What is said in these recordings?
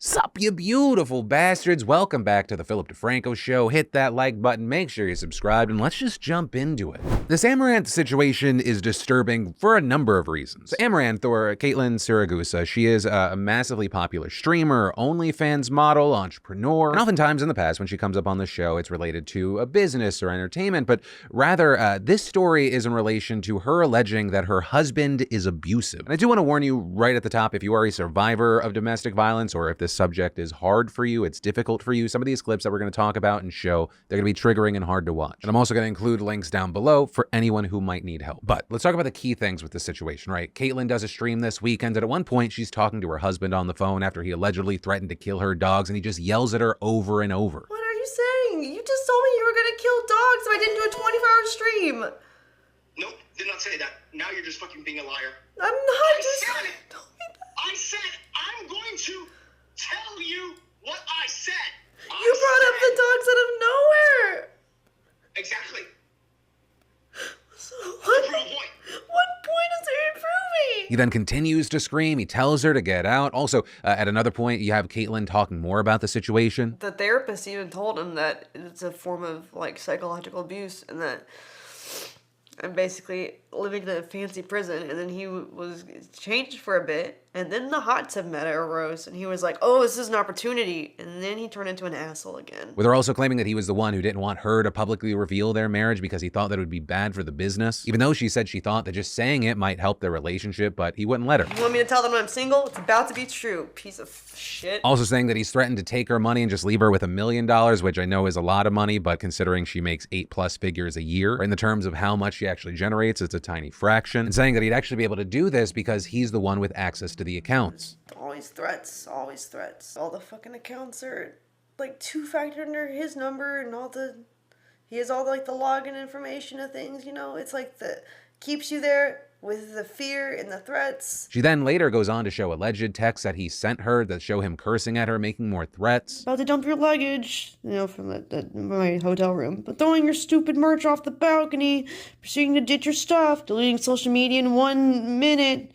Sup, you beautiful bastards. Welcome back to the Philip DeFranco Show. Hit that like button, make sure you're subscribed, and let's just jump into it. This Amouranth situation is disturbing for a number of reasons. So Amouranth, or Caitlin Siragusa, she is a massively popular streamer, OnlyFans model, entrepreneur, and oftentimes in the past when she comes up on the show, it's related to a business or entertainment, but rather this story is in relation to her alleging that her husband is abusive. And I do want to warn you right at the top, if you are a survivor of domestic violence, or if this subject is hard for you, it's difficult for you, some of these clips that we're going to talk about and show, they're going to be triggering and hard to watch. And I'm also going to include links down below for anyone who might need help. But let's talk about the key things with this situation, right? Caitlin does a stream this weekend, and at one point she's talking to her husband on the phone after he allegedly threatened to kill her dogs, and he just yells at her over and over. What are you saying? You just told me you were gonna kill dogs if I didn't do a 24-hour stream. Nope, did not say that. Now you're just fucking being a liar. I'm not I said I'm going to tell you what I said. You brought up the dogs out of nowhere. Exactly. So what point is there improving? He then continues to scream. He tells her to get out. Also, at another point, you have Caitlin talking more about the situation. The therapist even told him that it's a form of like psychological abuse, and that I'm basically living in a fancy prison. And then he was changed for a bit, and then the hot tub meta arose, and he was like, oh, this is an opportunity. And then he turned into an asshole again. With her also claiming that he was the one who didn't want her to publicly reveal their marriage because he thought that it would be bad for the business. Even though she said she thought that just saying it might help their relationship, but he wouldn't let her. You want me to tell them I'm single? It's about to be true, piece of shit. Also saying that he's threatened to take her money and just leave her with $1 million, which I know is a lot of money, but considering she makes 8+ figures a year, in the terms of how much she actually generates, it's a tiny fraction. And saying that he'd actually be able to do this because he's the one with access to the accounts. Always threats, always threats. All the fucking accounts are like two-factor under his number, and he has all like the login information of things, you know? It's like keeps you there with the fear and the threats. She then later goes on to show alleged texts that he sent her that show him cursing at her, making more threats. About to dump your luggage, you know, from my hotel room. But throwing your stupid merch off the balcony, proceeding to ditch your stuff, deleting social media in 1 minute,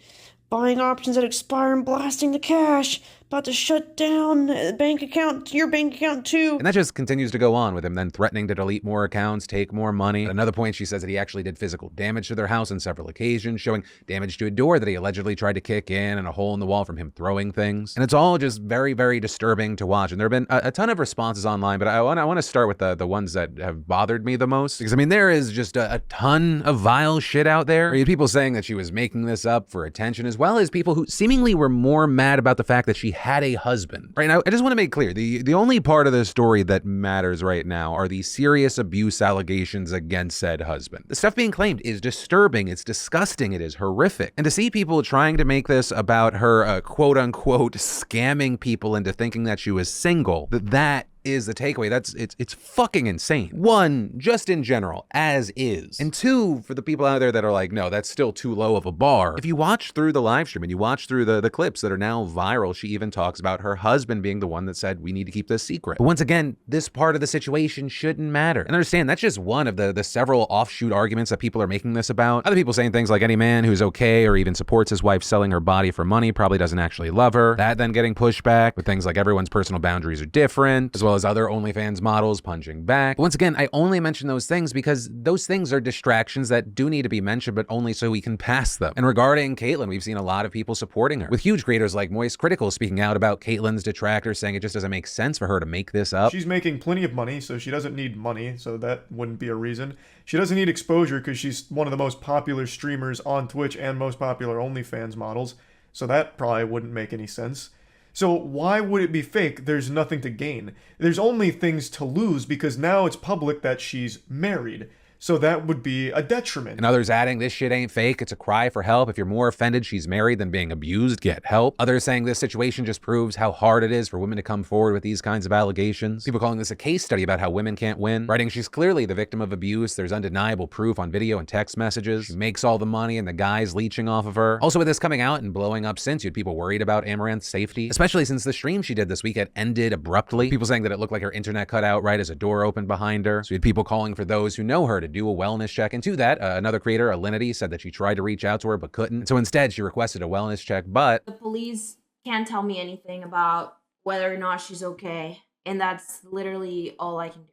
buying options that expire and blasting the cash, about to shut down your bank account too. And that just continues to go on, with him then threatening to delete more accounts, take more money. At another point, she says that he actually did physical damage to their house on several occasions, showing damage to a door that he allegedly tried to kick in and a hole in the wall from him throwing things. And it's all just very, very disturbing to watch. And there have been a ton of responses online, but I want to start with the ones that have bothered me the most. Because, I mean, there is just a ton of vile shit out there. You had people saying that she was making this up for attention, as well as people who seemingly were more mad about the fact that she had a husband. Right now, I just want to make clear, the only part of this story that matters right now are the serious abuse allegations against said husband. The stuff being claimed is disturbing, it's disgusting, it is horrific. And to see people trying to make this about her quote unquote scamming people into thinking that she was single, that is the takeaway. It's fucking insane. One, just in general, as is. And two, for the people out there that are like, no, that's still too low of a bar. If you watch through the live stream and you watch through the clips that are now viral, she even talks about her husband being the one that said, we need to keep this secret. But once again, this part of the situation shouldn't matter. And understand, that's just one of the several offshoot arguments that people are making this about. Other people saying things like any man who's okay or even supports his wife selling her body for money probably doesn't actually love her. That then getting pushed back with things like everyone's personal boundaries are different, as well as other OnlyFans models punching back. But once again, I only mention those things because those things are distractions that do need to be mentioned, but only so we can pass them. And regarding Caitlin, we've seen a lot of people supporting her, with huge creators like MoistCr1TiKaL speaking out about Caitlin's detractors, saying it just doesn't make sense for her to make this up. She's making plenty of money, so she doesn't need money, so that wouldn't be a reason. She doesn't need exposure because she's one of the most popular streamers on Twitch and most popular OnlyFans models, so that probably wouldn't make any sense. So why would it be fake? There's nothing to gain. There's only things to lose because now it's public that she's married. So that would be a detriment. And others adding, this shit ain't fake, it's a cry for help. If you're more offended she's married than being abused, get help. Others saying this situation just proves how hard it is for women to come forward with these kinds of allegations. People calling this a case study about how women can't win. Writing she's clearly the victim of abuse, there's undeniable proof on video and text messages. She makes all the money and the guy's leeching off of her. Also, with this coming out and blowing up since, you had people worried about Amouranth's safety, especially since the stream she did this week had ended abruptly. People saying that it looked like her internet cut out right as a door opened behind her. So you had people calling for those who know her to do a wellness check. And to that, another creator, Alinity, said that she tried to reach out to her but couldn't. So instead, she requested a wellness check, but the police can't tell me anything about whether or not she's okay. And that's literally all I can do.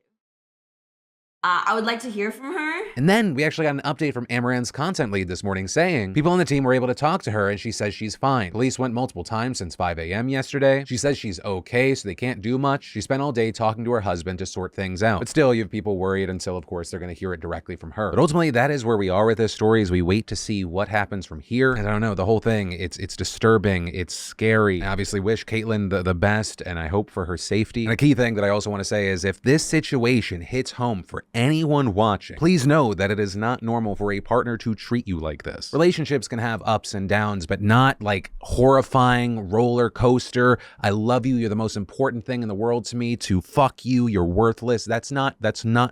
I would like to hear from her. And then we actually got an update from Amouranth's content lead this morning saying people on the team were able to talk to her and she says she's fine. Police went multiple times since 5 a.m. yesterday. She says she's okay, so they can't do much. She spent all day talking to her husband to sort things out. But still, you have people worried until, of course, they're going to hear it directly from her. But ultimately, that is where we are with this story as we wait to see what happens from here. And I don't know, the whole thing, it's disturbing, it's scary. I obviously wish Caitlyn the best, and I hope for her safety. And a key thing that I also want to say is if this situation hits home for anyone watching, please know that it is not normal for a partner to treat you like this. Relationships can have ups and downs, but not like horrifying roller coaster. I love you. You're the most important thing in the world to me. To fuck you. You're worthless. That's not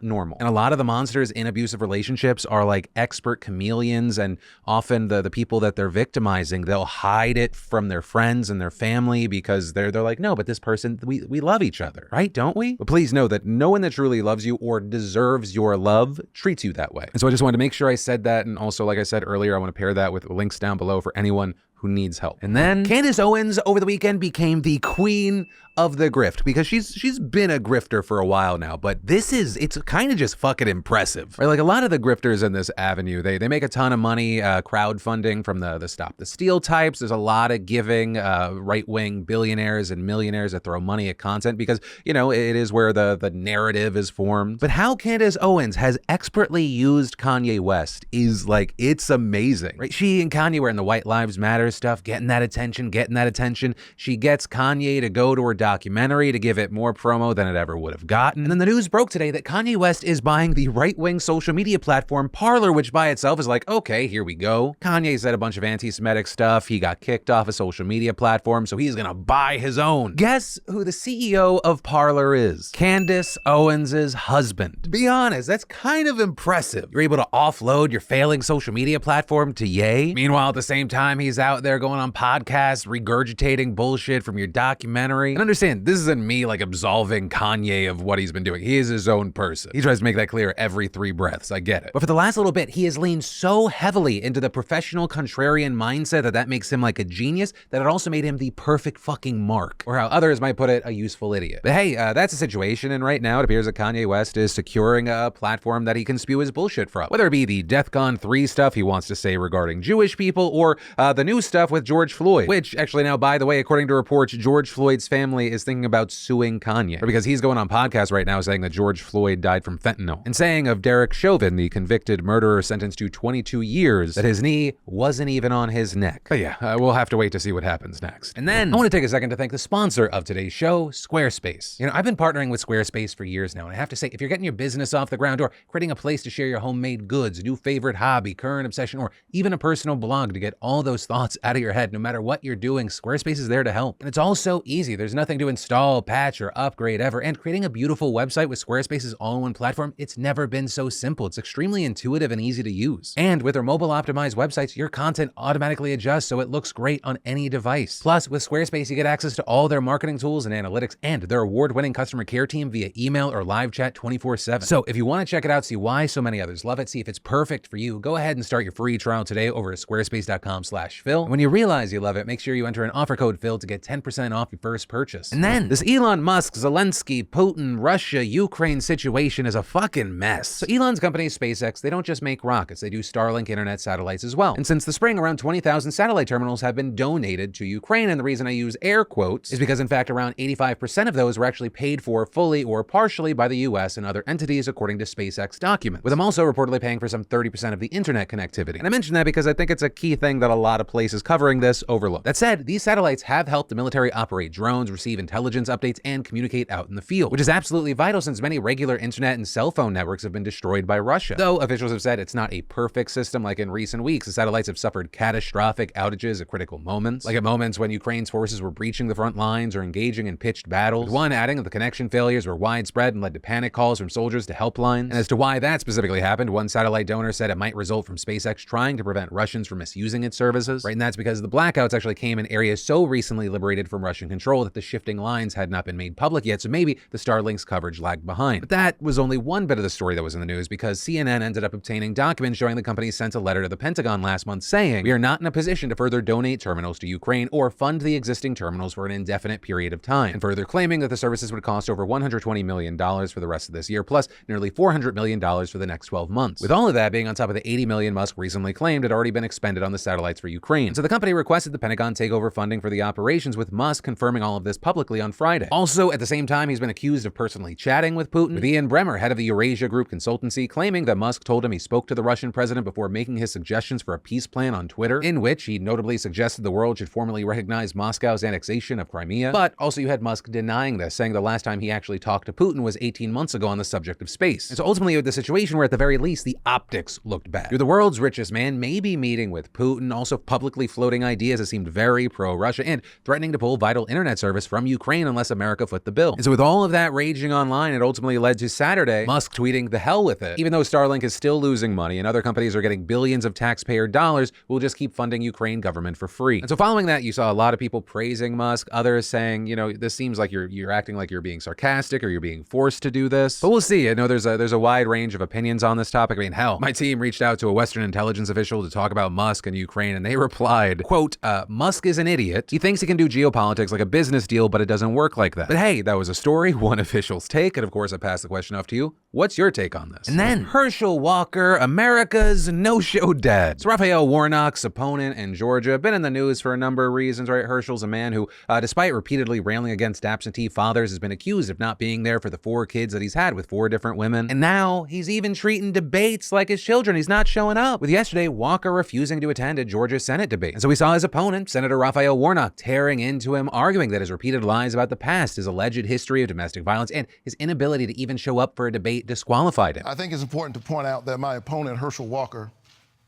normal. And a lot of the monsters in abusive relationships are like expert chameleons, and often the people that they're victimizing, they'll hide it from their friends and their family because they're like, no, but this person, we love each other, right? Don't we? But please know that no one that truly loves you or deserves your love treats you that way. And so I just wanted to make sure I said that. And also, like I said earlier, I want to pair that with links down below for anyone who needs help. And then Candace Owens over the weekend became the queen of the grift because she's been a grifter for a while now, but it's kind of just fucking impressive, right? Like a lot of the grifters in this avenue, they make a ton of money crowdfunding from the Stop the Steal types. There's a lot of giving right-wing billionaires and millionaires that throw money at content because, you know, it is where the narrative is formed. But how Candace Owens has expertly used Kanye West is like, it's amazing, right? She and Kanye were in the White Lives Matter stuff, getting that attention. She gets Kanye to go to her documentary to give it more promo than it ever would have gotten. And then the news broke today that Kanye West is buying the right-wing social media platform Parler, which by itself is like, okay, here we go. Kanye said a bunch of anti-Semitic stuff. He got kicked off a social media platform, so he's gonna buy his own. Guess who the CEO of Parler is? Candace Owens' husband. To be honest, that's kind of impressive. You're able to offload your failing social media platform to Ye. Meanwhile, at the same time, he's out there going on podcasts, regurgitating bullshit from your documentary. And understand, this isn't me like absolving Kanye of what he's been doing. He is his own person. He tries to make that clear every 3 breaths. I get it. But for the last little bit, he has leaned so heavily into the professional contrarian mindset that makes him like a genius, that it also made him the perfect fucking mark. Or how others might put it, a useful idiot. But hey, that's a situation, and right now it appears that Kanye West is securing a platform that he can spew his bullshit from. Whether it be the DEFCON 3 stuff he wants to say regarding Jewish people, or the new stuff with George Floyd, which actually now, by the way, according to reports, George Floyd's family is thinking about suing Kanye because he's going on podcasts right now saying that George Floyd died from fentanyl, and saying of Derek Chauvin, the convicted murderer sentenced to 22 years, that his knee wasn't even on his neck. But yeah, we'll have to wait to see what happens next. And then I want to take a second to thank the sponsor of today's show, Squarespace. You know, I've been partnering with Squarespace for years now, and I have to say, if you're getting your business off the ground or creating a place to share your homemade goods, new favorite hobby, current obsession, or even a personal blog to get all those thoughts out of your head, no matter what you're doing, Squarespace is there to help. And it's all so easy. There's nothing to install, patch, or upgrade ever. And creating a beautiful website with Squarespace's all-in-one platform, it's never been so simple. It's extremely intuitive and easy to use. And with their mobile-optimized websites, your content automatically adjusts so it looks great on any device. Plus, with Squarespace, you get access to all their marketing tools and analytics and their award-winning customer care team via email or live chat 24/7. So if you want to check it out, see why so many others love it, see if it's perfect for you, go ahead and start your free trial today over at squarespace.com/Phil. And when you realize you love it, make sure you enter an offer code Phil to get 10% off your first purchase. And then this Elon Musk, Zelensky, Putin, Russia, Ukraine situation is a fucking mess. So Elon's company, SpaceX, they don't just make rockets, they do Starlink internet satellites as well. And since the spring, around 20,000 satellite terminals have been donated to Ukraine. And the reason I use air quotes is because in fact, around 85% of those were actually paid for fully or partially by the US and other entities, according to SpaceX documents, with them also reportedly paying for some 30% of the internet connectivity. And I mention that because I think it's a key thing that a lot of places covering this overlook. That said, these satellites have helped the military operate drones, receive intelligence updates, and communicate out in the field, which is absolutely vital since many regular internet and cell phone networks have been destroyed by Russia. Though officials have said it's not a perfect system. Like in recent weeks, the satellites have suffered catastrophic outages at critical moments, like at moments when Ukraine's forces were breaching the front lines or engaging in pitched battles, with one adding that the connection failures were widespread and led to panic calls from soldiers to helplines. And as to why that specifically happened, one satellite donor said it might result from SpaceX trying to prevent Russians from misusing its services. Right, and that's because the blackouts actually came in areas so recently liberated from Russian control that the shifting lines had not been made public yet, so maybe the Starlink's coverage lagged behind. But that was only one bit of the story that was in the news, because CNN ended up obtaining documents showing the company sent a letter to the Pentagon last month saying, "We are not in a position to further donate terminals to Ukraine or fund the existing terminals for an indefinite period of time," and further claiming that the services would cost over $120 million for the rest of this year, plus nearly $400 million for the next 12 months. With all of that being on top of the $80 million Musk recently claimed had already been expended on the satellites for Ukraine. So the company requested the Pentagon take over funding for the operations, with Musk confirming all of this publicly on Friday. Also, at the same time, he's been accused of personally chatting with Putin, with Ian Bremmer, head of the Eurasia Group consultancy, claiming that Musk told him he spoke to the Russian president before making his suggestions for a peace plan on Twitter, in which he notably suggested the world should formally recognize Moscow's annexation of Crimea. But also you had Musk denying this, saying the last time he actually talked to Putin was 18 months ago on the subject of space. And so ultimately you had the situation where at the very least the optics looked bad. You're the world's richest man, maybe meeting with Putin, also publicly floating ideas that seemed very pro-Russia, and threatening to pull vital internet service from Ukraine unless America foot the bill. And so with all of that raging online, it ultimately led to Saturday, Musk tweeting the hell with it. Even though Starlink is still losing money and other companies are getting billions of taxpayer dollars, we'll just keep funding Ukraine government for free. And so following that, you saw a lot of people praising Musk, others saying, you know, this seems like you're acting like you're being sarcastic or you're being forced to do this. But we'll see. I know there's a wide range of opinions on this topic. I mean, hell, my team reached out to a Western intelligence official to talk about Musk and Ukraine, and they replied, quote, Musk is an idiot. He thinks he can do geopolitics like a business deal, but it doesn't work like that. But hey, that was a story, one official's take, and of course I pass the question off to you. What's your take on this? And then Herschel Walker, America's no-show dad. So Raphael Warnock's opponent in Georgia, been in the news for a number of reasons, right? Herschel's a man who, despite repeatedly railing against absentee fathers, has been accused of not being there for the 4 kids that he's had with 4 different women. And now he's even treating debates like his children. He's not showing up. With yesterday, Walker refusing to attend a Georgia Senate debate. And so we saw his opponent, Senator Raphael Warnock, tearing into him, arguing that his repeated lies about the past, his alleged history of domestic violence, and his inability to even show up for a debate disqualified him. I think it's important to point out that my opponent, Herschel Walker,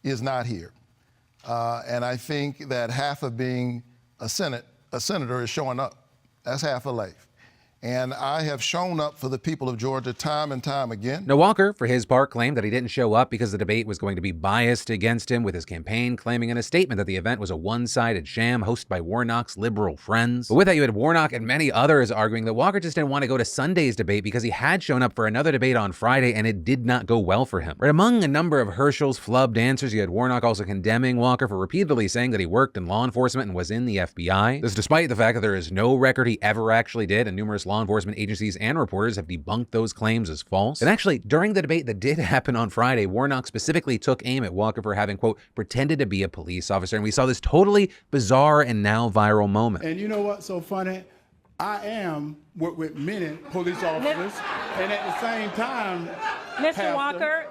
is not here. And I think that half of being a senator is showing up. That's half of life. And I have shown up for the people of Georgia time and time again. Now, Walker, for his part, claimed that he didn't show up because the debate was going to be biased against him, with his campaign claiming in a statement that the event was a one-sided sham hosted by Warnock's liberal friends. But with that, you had Warnock and many others arguing that Walker just didn't want to go to Sunday's debate because he had shown up for another debate on Friday and it did not go well for him. Right, among a number of Herschel's flubbed answers, you had Warnock also condemning Walker for repeatedly saying that he worked in law enforcement and was in the FBI. This despite the fact that there is no record he ever actually did, and numerous law enforcement agencies and reporters have debunked those claims as false. And actually, during the debate that did happen on Friday, Warnock specifically took aim at Walker for having, quote, pretended to be a police officer. And we saw this totally bizarre and now viral moment. And you know what's so funny? I am with many police officers, and at the same time, Mr. Walker,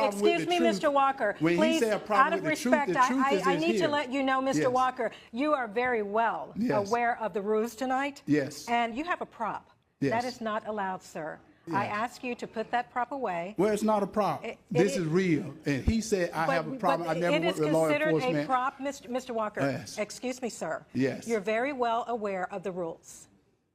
excuse me, Mr. Walker. Please, out of respect, I need to let you know, Mr. Walker, you are very well aware of the rules tonight. Yes. And you have a prop. Yes. That is not allowed, sir. Yeah. I ask you to put that prop away. Well, it's not a prop. This is real. And he said, I have a problem. I never worked with law enforcement. It is considered a prop, Mr. Walker. Yes. Excuse me, sir. Yes. You're very well aware of the rules,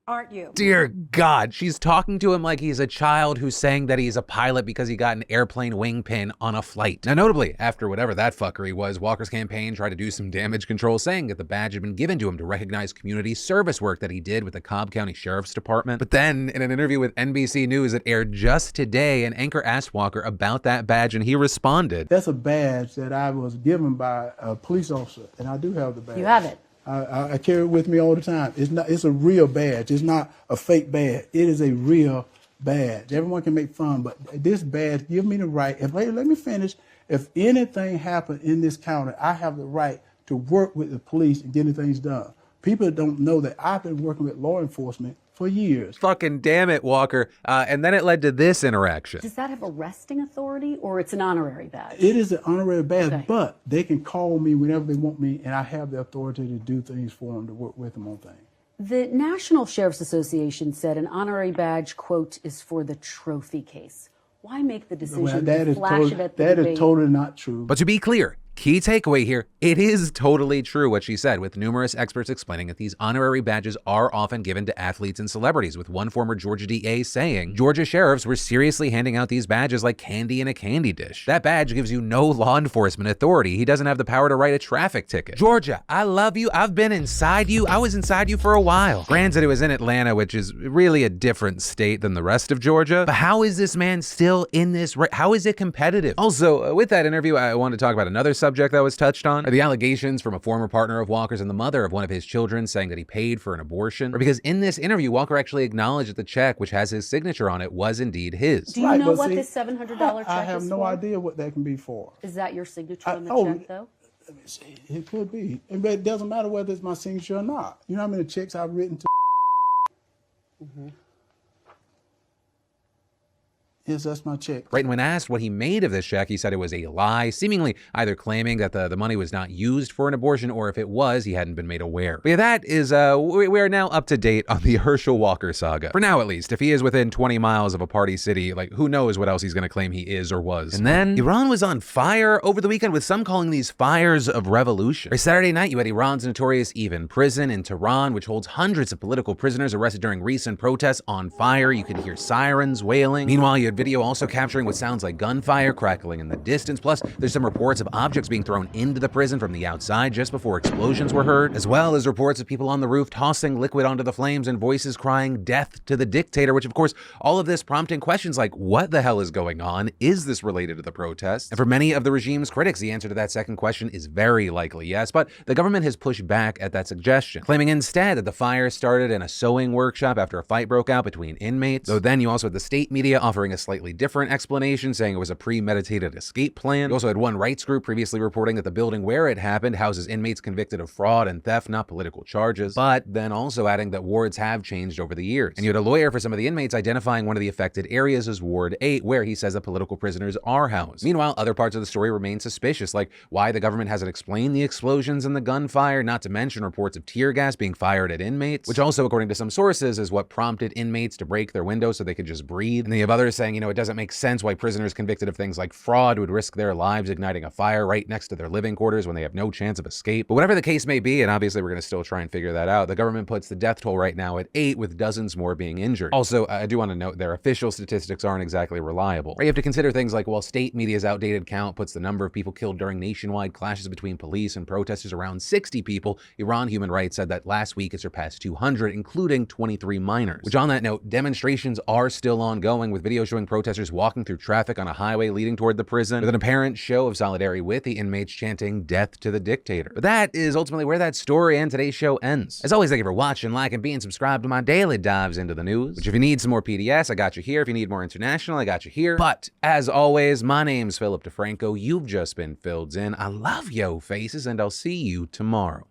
aren't you? Dear God, she's talking to him like he's a child who's saying that he's a pilot because he got an airplane wing pin on a flight. Now, notably, after whatever that fuckery was, Walker's campaign tried to do some damage control, saying that the badge had been given to him to recognize community service work that he did with the Cobb County Sheriff's Department. But then, in an interview with NBC News that aired just today, an anchor asked Walker about that badge, and he responded, That's a badge that I was given by a police officer, and I do have the badge. You have it. I carry it with me all the time. It's a real badge. It's not a fake badge. It is a real badge. Everyone can make fun, but this badge gives me the right. Let me finish. If anything happened in this county, I have the right to work with the police and getting things done. People don't know that I've been working with law enforcement for years. Fucking damn it, Walker. And then it led to this interaction. Does that have arresting authority, or it's an honorary badge? It is an honorary badge, Okay. but they can call me whenever they want me, and I have the authority to do things for them, to work with them on things. The National Sheriff's Association said an honorary badge, quote, is for the trophy case. Why make the decision Well, that to is flash it at the that debate? is totally not true. But to be clear, Key takeaway here, it is totally true what she said, with numerous experts explaining that these honorary badges are often given to athletes and celebrities, with one former Georgia DA saying Georgia sheriffs were seriously handing out these badges like candy in a candy dish. That badge gives you no law enforcement authority. He doesn't have the power to write a traffic ticket. Georgia, I love you. I've been inside you. I was inside you for a while. Granted, it was in Atlanta, which is really a different state than the rest of Georgia, but how is this man still in this? How is it competitive? Also, with that interview, I want to talk about another subject that was touched on, are the allegations from a former partner of Walker's and the mother of one of his children saying that he paid for an abortion. Or because in this interview, Walker actually acknowledged that the check, which has his signature on it, was indeed his. Do you know what this $700 check is for? I have no idea what that can be for. Is that your signature on the check, though? Let me see. It could be. But it doesn't matter whether it's my signature or not. You know how many checks I've written to? Yes, that's my check. Right, and when asked what he made of this check, he said it was a lie, seemingly either claiming that the money was not used for an abortion, or if it was, he hadn't been made aware. But yeah, that is, we are now up to date on the Herschel Walker saga. For now, at least. If he is within 20 miles of a party city, like, who knows what else he's gonna claim he is or was. And then, Iran was on fire over the weekend, with some calling these fires of revolution. By Saturday night, you had Iran's notorious Evin prison in Tehran, which holds hundreds of political prisoners arrested during recent protests, on fire. You could hear sirens wailing. Meanwhile, you had video also capturing what sounds like gunfire crackling in the distance. Plus, there's some reports of objects being thrown into the prison from the outside just before explosions were heard, as well as reports of people on the roof tossing liquid onto the flames and voices crying death to the dictator, which of course, all of this prompting questions like, what the hell is going on? Is this related to the protests? And for many of the regime's critics, the answer to that second question is very likely yes, but the government has pushed back at that suggestion, claiming instead that the fire started in a sewing workshop after a fight broke out between inmates. Though then you also had the state media offering a slightly different explanation, saying it was a premeditated escape plan. You also had one rights group previously reporting that the building where it happened houses inmates convicted of fraud and theft, not political charges, but then also adding that wards have changed over the years. And you had a lawyer for some of the inmates identifying one of the affected areas as Ward 8, where he says that political prisoners are housed. Meanwhile, other parts of the story remain suspicious, like why the government hasn't explained the explosions and the gunfire, not to mention reports of tear gas being fired at inmates, which also, according to some sources, is what prompted inmates to break their windows so they could just breathe. And then you have others saying, it doesn't make sense why prisoners convicted of things like fraud would risk their lives igniting a fire right next to their living quarters when they have no chance of escape. But whatever the case may be, and obviously we're going to still try and figure that out, the government puts the death toll right now at 8, with dozens more being injured. Also, I do want to note their official statistics aren't exactly reliable. You have to consider things like, well, state media's outdated count puts the number of people killed during nationwide clashes between police and protesters around 60 people. Iran Human Rights said that last week it surpassed 200, including 23 minors. Which, on that note, demonstrations are still ongoing, with videos showing protesters walking through traffic on a highway leading toward the prison, with an apparent show of solidarity with the inmates chanting death to the dictator. But that is ultimately where that story and today's show ends. As always, thank you for watching, liking, being subscribed to my daily dives into the news, which if you need some more PDS, I got you here. If you need more international, I got you here. But as always, my name's Philip DeFranco. You've just been filled in. I love yo faces, and I'll see you tomorrow.